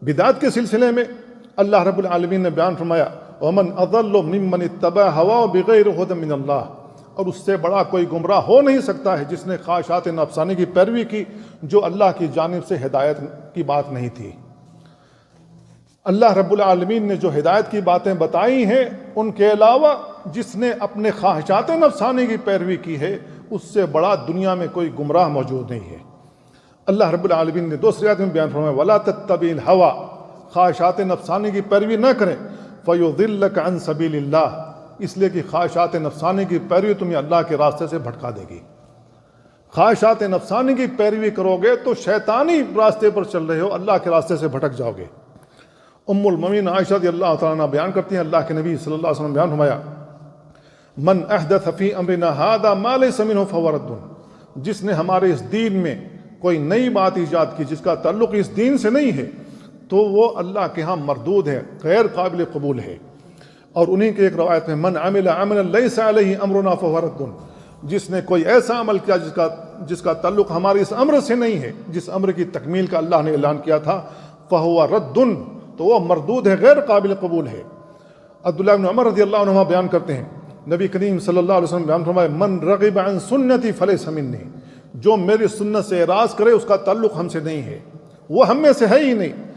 بدعت کے سلسلے میں اللہ رب العالمین نے بیان فرمایا وَمَنْ أَضَلُّ مِمَّنِ اتَّبَعَ هَوَاهُ بِغَيْرِ هُدًى مِنَ اللَّهِ، اور اس سے بڑا کوئی گمراہ ہو نہیں سکتا ہے جس نے خواہشات نفسانی کی پیروی کی جو اللہ کی جانب سے ہدایت کی بات نہیں تھی۔ اللہ رب العالمین نے جو ہدایت کی باتیں بتائی ہیں ان کے علاوہ جس نے اپنے خواہشات نفسانی کی پیروی کی ہے اس سے بڑا دنیا میں کوئی گمراہ موجود نہیں ہے۔ اللہ رب العالمین نے دوسری آیت میں بیان فرمایا وَلَا تَتَّبِعِ الْهَوَىٰ، خواہشات نفسانی کی پیروی نہ کریں، فَيُضِلَّكَ عَن سَبِيلِ اللَّهِ، اس لیے کہ خواہشات نفسانی کی پیروی تمہیں اللہ کے راستے سے بھٹکا دے گی۔ خواہشات نفسانی کی پیروی کرو گے تو شیطانی راستے پر چل رہے ہو، اللہ کے راستے سے بھٹک جاؤ گے۔ ام المومنین عائشہ رضی اللہ تعالیٰ عنہ بیان کرتی ہیں اللہ کے نبی صلی اللہ علیہ وسلم بیان فرمایا من احدث فی امرنا ھذا ما لیس منہ فہو رد، جس نے ہمارے اس دین میں کوئی نئی بات ایجاد کی جس کا تعلق اس دین سے نہیں ہے تو وہ اللہ کے ہاں مردود ہے، غیر قابل قبول ہے۔ اور انہی کی ایک روایت میں من عمل عملا لیس علیہ امرنا فہو رد، جس نے کوئی ایسا عمل کیا جس کا تعلق ہمارے اس امر سے نہیں ہے، جس امر کی تکمیل کا اللہ نے اعلان کیا تھا، فہو رد، تو وہ مردود ہے، غیر قابل قبول ہے۔ عبداللہ بن عمر رضی اللہ عنہما بیان کرتے ہیں نبی کریم صلی اللہ علیہ وسلم بیان فرمائے من رغب عن سنتی فلیس منی، جو میری سنت سے اعراض کرے اس کا تعلق ہم سے نہیں ہے، وہ ہم میں سے ہے ہی نہیں۔